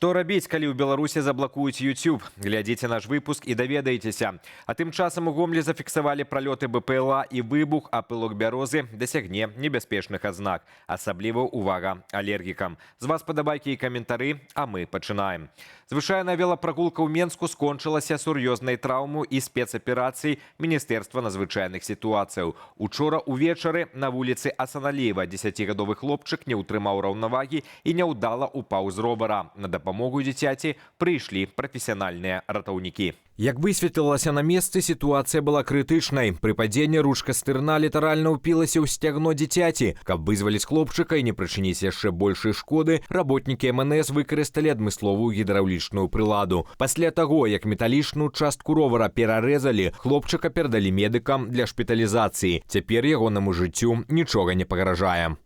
Што рабіць, калі ў Беларусі заблакуюць YouTube? Глядзіце наш выпуск і даведаецеся. А тым часам у Гомлі зафіксавалі пралёты БПЛА і выбух, а пылок бярозы дасягне небяспечных азнак. Асабліва увага алергікам. З вас падабайкі і каментары, а мы пачынаем. Звычайная велапрагулка ў Менску скончылася сур'ёзнай траўму і спецаперацыяй Міністэрства надзвычайных сітуацыяў. Учора ўвечары на вуліцы Асаналіева 10гадовы хлопчык не ўтрымаў раўнавагі і няўдала упаў з ровара. На дапамогу дзіцяці прыйшлі прафесіянальныя ратаўнікі. Як высветлілася на месцы, сітуацыя была крытычнай. Пры падзенні ручка стырна літаральна ўпілася ў сцягно дзіцяці. Каб вызваліць хлопчыка і не прычыніць яшчэ большай шкоды, работнікі МНС выкарысталі адмысловую гідраўлічную прыладу. Пасля таго, як металічную частку ровара перарэзалі, хлопчыка перадалі медыкам для шпіталізацыі. Цяпер ягонаму жыццю нічога не пагражае.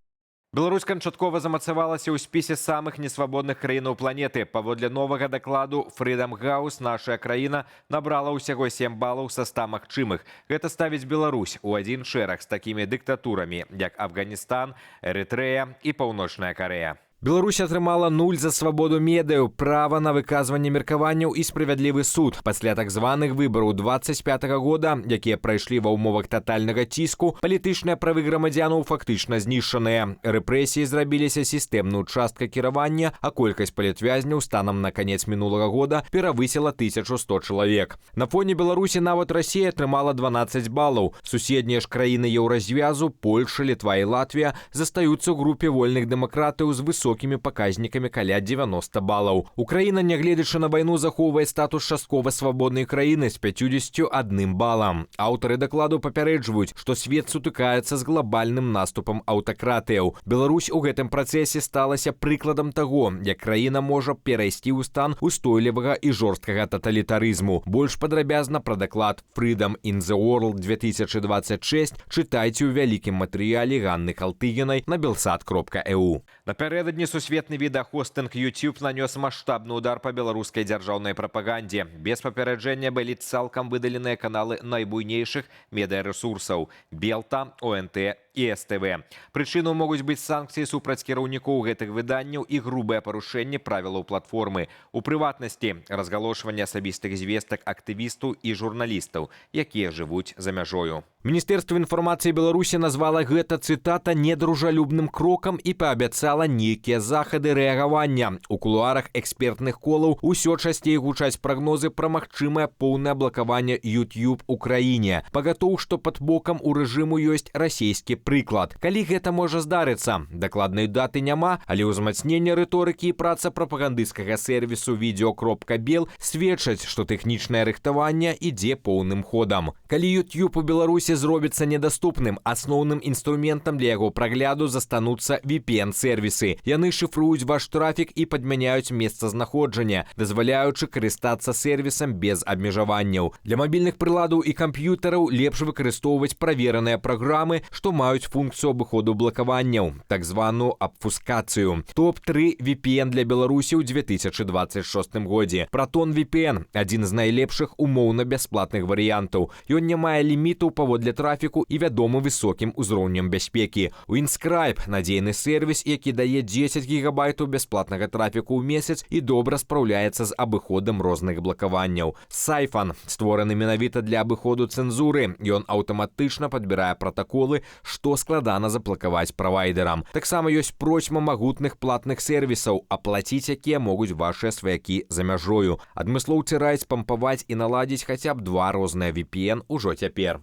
Беларусь канчаткова замацавалася ў спісе самых несвабодных краінаў планеты. Паводле новага дакладу Freedom House наша краіна набрала ўсяго 7 балаў са 100 магчымых. Гэта ставіць Беларусь у адзін шэраг з такімі дыктатурамі, як Афганістан, Эрытрэя і Паўночная Карэя. Беларусь атрымала 0 за свабоду медыяў, права на выказванне меркаванняў і справядлівы суд. Пасля так званых выбараў 25-го года, якія прайшлі ва ўмовах татальнага ціску, палітычныя правы грамадзянаў фактычна знішчаныя. Рэпрэсіі зрабіліся сістэмную часткай кіравання, а колькасць палітвязняў станам на канец мінулага года перавысіла 1100 чалавек. На фоне Беларусі нават Расія атрымала 12 балаў. Суседнія ж краіны Еўразвязу, Польша, Літва і Латвія застаюцца ў групе вольных дэмакратаў з высокімі паказнікамі каля 90 балаў. Украіна, нягледзячы на вайну, захоўвае статус часткова свабоднай краіны з 51 балам. Аўтары дакладу папярэджваюць, што свет сутыкаецца з глобальным наступам аўтакратыяў. Беларусь у гэтым працэсе сталася прыкладам таго, як краіна можа перайсці ў стан устойлівага і жорсткага таталітарызму. Больш падрабязна пра даклад Freedom in the World 2026 чытайце ў вялікім матэрыяле Ганны Халтыгінай на belsat.eu. Напярэдадні сусветны відэахостынг YouTube нанёс маштабны удар па беларускай дзяржаўнай прапагандзе. Без папярэджэння былі цалкам выдаленыя каналы найбуйнейшых медыарэсурсаў – Белта, ОНТ і СТВ. Прычыну могуць быць санкцыі супраць кіраўнікоў гэтых выданняў і грубыя парушэнні правілаў платформы. У прыватнасці, разгалошванне асабістых звестак актывістаў і журналістаў, якія жывуць за мяжою. Міністэрства інфармацыі Беларусі назвала гэта, цытата, недружалюбным крокам і паабяцала нейкія захады рэагавання. У кулуарах экспертных колаў усё часцей гучаць прагнозы пра магчымае поўнае блакаванне YouTube у краіне. Пагатоў, што пад бокам у рэжыму ёсць расійскі прыклад. Калі гэта можа здарыцца? Дакладнай даты няма, але ўзмацненне рыторыкі і праца прапагандысцкага сервісу Video.Bel сведчаць, што тэхнічнае рыхтаванне ідзе поўным ходам. Калі YouTube у Беларусі зробіцца недаступным, асноўным інструментам для яго прагляду застануцца VPN-сервісы. Яны шыфруюць ваш трафік і падмяняюць месцазнаходжання, дазваляючы карыстацца сервісам без абмежаванняў. Для мабільных прыладаў і камп'ютараў лепш выкарыстоўваць правераныя праграмы, што маюць функцыю абыходу блакаванняў, так званую абфускацыю. Топ-3 VPN для Беларусі ў 2026 годзе. Proton VPN – адзін з найлепшых умоўна-бясплатных варыянтаў. Ён не мае лімітаў паводле трафіку і вядомы высокім узроўнем бяспекі. Inscribe – надзейны сервіс, які дае 10 гігабайтаў бясплатнага трафіку ў месяц і добра спраўляецца з абыходам розных блакаванняў. Siphon створаны менавіта для абыходу цэнзуры. Ён аўтаматычна падбірае пратаколы, што складана заблакаваць правайдерам. Таксама ёсць процьма магутных платных сервісаў, аплаціць якія могуць вашыя сваякі за мяжою. Адмыслоўцы раяць пампаваць і наладзіць хаця б 2 розныя VPN ужо цяпер.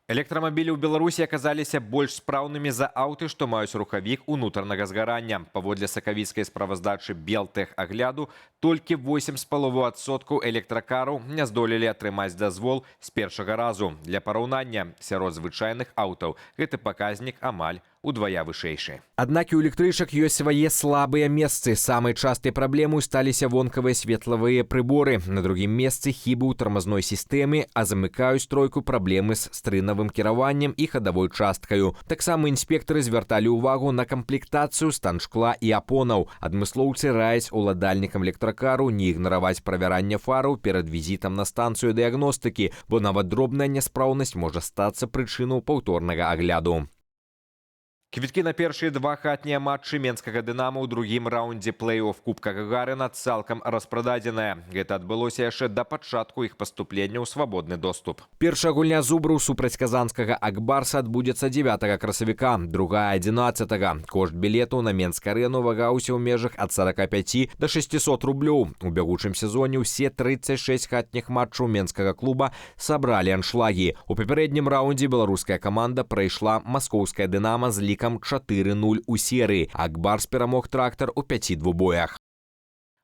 Электрамабілі ў Беларусі аказаліся больш спраўнымі за аўты, што маюць рухавік унутранага згарання. Паводле сакавіцкай справаздачы Белтэхагляду, толькі 8,5% электракараў не здолелі атрымаць дазвол з першага разу. Для параўнання, сярод звычайных аўтаў гэты паказнік амаль удвая вышэйшы. Аднак і ў электрычак ёсць свае слабыя месцы. Самай частай праблемай сталіся вонкавыя светлавыя прыборы. На другім месцы хібы ў тармазной сістэме, а замыкаюць тройку праблемы з стрынавым кіраваннем і хадавой часткаю. Таксама інспектары звярталі ўвагу на камплектацыю, стан шкла і апонаў. Адмыслоўцы раяць уладальнікам электракару не ігнараваць правяранне фараў перад візітам на станцыю дыягностыкі, бо нават дробная няспраўнасць можа стацца прычынай паўторнага агляду. Квіткі на першыя два хатнія матчы менскага «Дынама» ў другім раўндзе плэй-офф Кубка Гагарына цалкам распрададзеныя. Гэта адбылося яшчэ да пачатку іх паступлення ў свабодны доступ. Першая гульня зубру супраць казанскага «Акбарса» адбудзецца 9 красавіка, другая 11. Кошт білету на Менск-арэну вагаўся ў межах ад 45 до 600 рублёў. У бягучым сезоне ўсе 36 хатніх матчаў менскага клуба сабралі аншлагі. У папярэднім раўндзе беларуская каманда прайшла маскоўскае «Дынама» з лікам 4-0 у серыі. «Акбарс» перамог «Трактар» у 5 двубоях.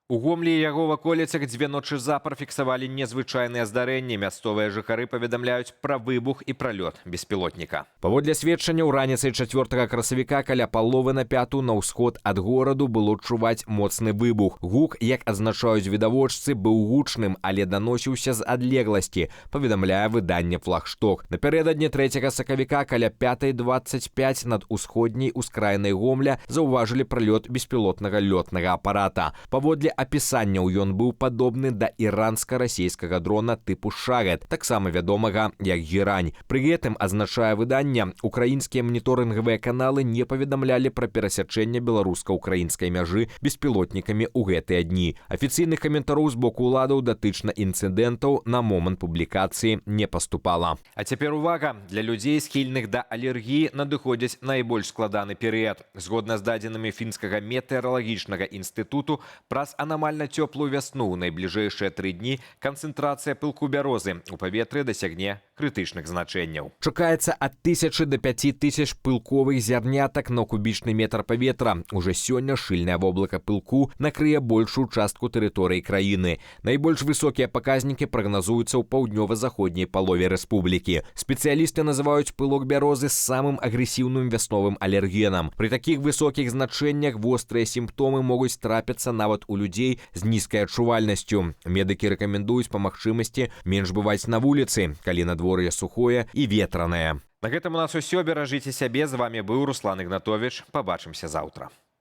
У Гомлі і яго ваколіцах дзве ночы запар фіксавалі незвычайныя здарэнні. Мясцовыя жыхары паведамляюць пра выбух і пралёт беспілотніка. Паводле сведчанняў, раніцай 4 красавіка каля паловы на 5 на ўсход ад гораду было чуваць моцны выбух. Гук, як адзначаюць відавочцы, быў гучным, але даносіўся з адлегласці, паведамляе выданне «Флагшток». Напярэдадні 3 сакавіка каля 5:25 над усходняй ускраінай Гомля заўважылі пралёт беспілотнага лётнага апарата. Паводле апісанняў ён быў падобны да іранска-расійскага дрона тыпу «Шагет», таксама вядомага як «Герань». Пры гэтым, азначае выданне, украінскія маніторынгавыя каналы не паведамлялі пра перасячэнне беларуска-украінскай мяжы беспілотнікамі ў гэтыя дні. Афіцыйных каментароў з боку ўладаў датычна інцыдэнтаў на момант публікацыі не паступала. А цяпер увага! Для людзей, схільных да алергіі, надыходзіць найбольш складаны перыяд. Згодна з дадзенымі фінскага метэаралагічнага інстытуту, праз анамальна цёплую вясну ў найбліжэйшыя 3 дні канцэнтрацыя пылку бярозы ў паветры дасягне крытычных значэнняў. Чакаецца ад 1000 до 5000 пылковых зярнятак на кубічны метр паветра. Уже сёння шчыльнае воблака пылку накрые большую частку тэрыторыі краіны. Найбольш высокія паказнікі прагназуюцца ў паўднёва-заходняй палове рэспублікі. Спецыялісты называюць пылок бярозы самым агрэсіўным вясновым алергенам. Пры такіх высокіх значэннях вострыя сімптомы могуць трапіцца нават у людзей з нізкай адчувальнасцю. Медыкі рэкамендуюць па магчымасці менш бываць на вуліцы, калі надвор'е сухое і ветранае. На гэтым у нас усё. Беражыце сябе. З вами быў Руслан Ігнатовіч. Пабачымся заўтра.